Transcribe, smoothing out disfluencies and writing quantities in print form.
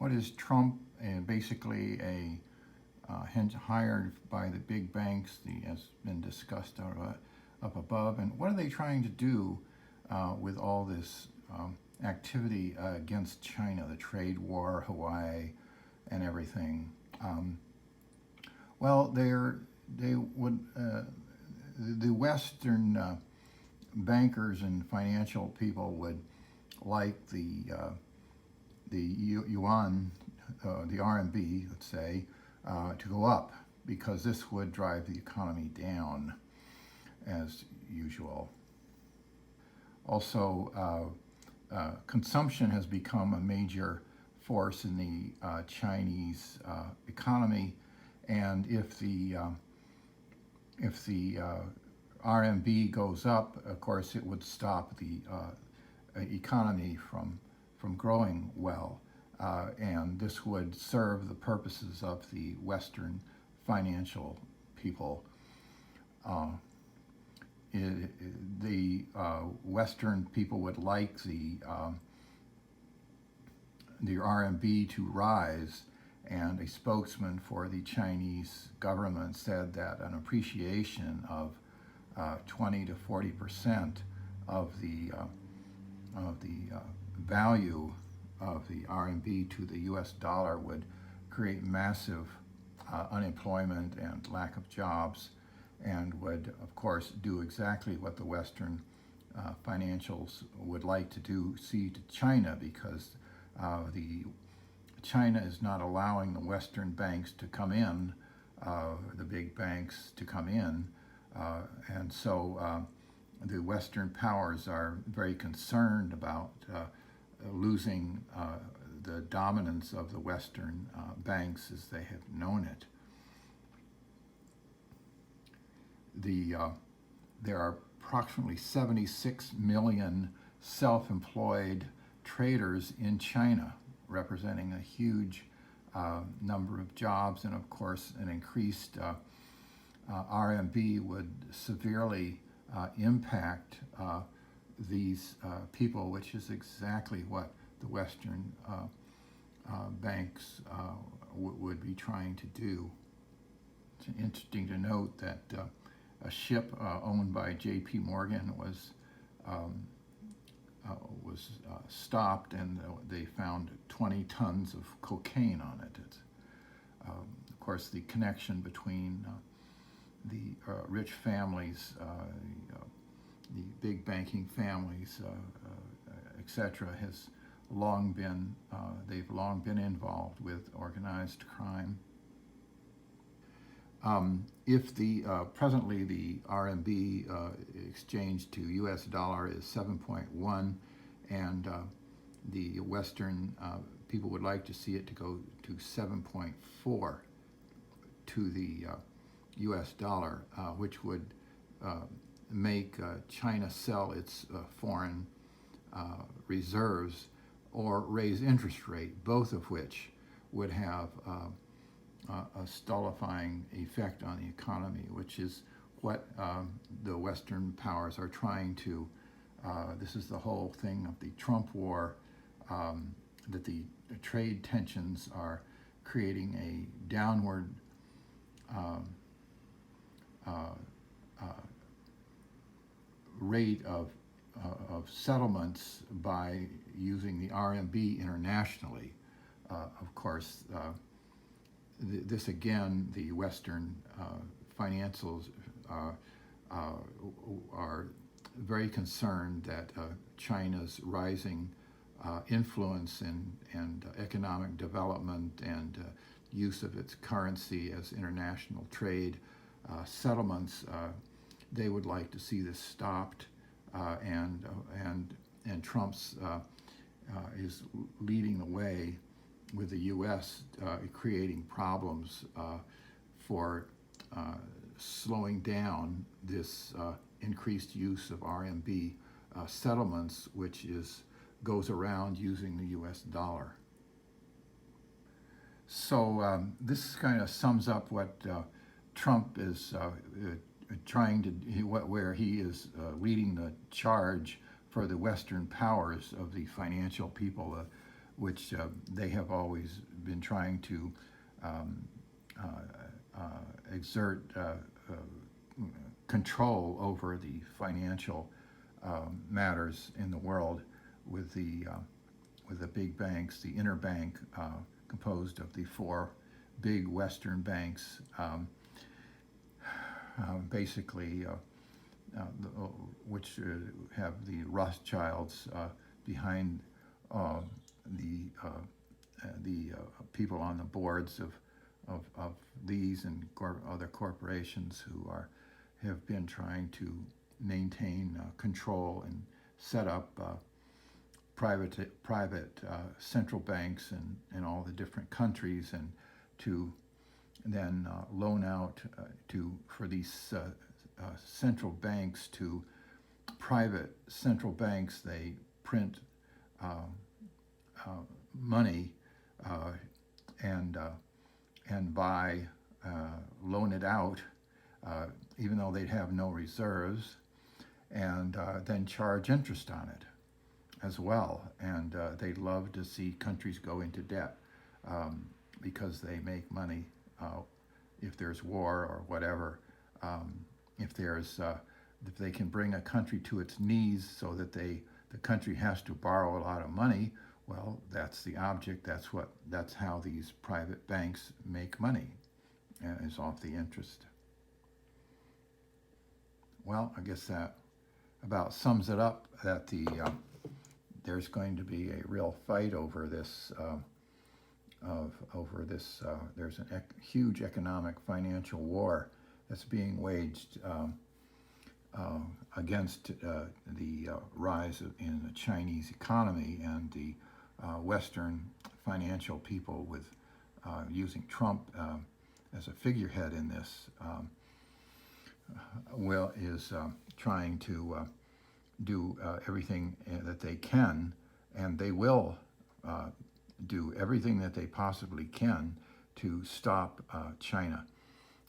what is Trump basically hence hired by the big banks, as been discussed up above, and what are they trying to do with all this activity against China, the trade war, Hawaii, and everything? Well, they would the Western bankers and financial people would like the yuan, the RMB, let's say, to go up, because this would drive the economy down as usual. Also, consumption has become a major force in the Chinese economy, and if the RMB goes up, of course, it would stop the economy from growing well, and this would serve the purposes of the Western financial people. The Western people would like the RMB to rise, and a spokesman for the Chinese government said that an appreciation of 20 to 40% of the value of the RMB to the US dollar would create massive unemployment and lack of jobs, and would, of course, do exactly what the Western financials would like to see to China, because China is not allowing the Western banks to come in, the big banks to come in, and so the Western powers are very concerned about losing the dominance of the Western banks as they have known it. There are approximately 76 million self-employed traders in China, representing a huge number of jobs, and of course an increased RMB would severely impact these people, which is exactly what the Western banks would be trying to do. It's interesting to note that a ship owned by J.P. Morgan was stopped, and they found 20 tons of cocaine on it. Of course, the connection between the rich families, the big banking families, etc., has long been, they've long been involved with organized crime. If presently the RMB exchange to US dollar is 7.1, and the Western people would like to see it to go to 7.4 to the US dollar, which would make China sell its foreign reserves or raise interest rate, both of which would have a stultifying effect on the economy, which is what the Western powers are trying to. This is the whole thing of the Trump war, that the trade tensions are creating a downward rate of settlements by using the RMB internationally. Of course, this again, the Western financials are very concerned that China's rising influence and economic development and use of its currency as international trade settlements, they would like to see this stopped, and Trump's is leading the way with the U.S. Creating problems for slowing down this increased use of RMB settlements, which goes around using the U.S. dollar. So this kind of sums up what Trump is trying to, where he is leading the charge for the Western powers of the financial people, which they have always been trying to um, exert control over the financial matters in the world with the big banks, the interbank composed of the four big Western banks, basically, which have the Rothschilds behind uh, the people on the boards of these and other corporations who have been trying to maintain control and set up private central banks in all the different countries, and to then loan out for these central banks to private central banks. They print uh, money uh, and buy, loan it out, even though they'd have no reserves, and then charge interest on it as well. And they love to see countries go into debt because they make money if there's war or whatever. If they can bring a country to its knees so that the country has to borrow a lot of money, well, that's the object. That's how these private banks make money, is off the interest. Well, I guess that about sums it up. That there's going to be a real fight over this. There's a huge economic financial war that's being waged against the rise in the Chinese economy and the Western financial people, with using Trump as a figurehead in this. Is trying to do everything that they can, and they will do everything that they possibly can to stop China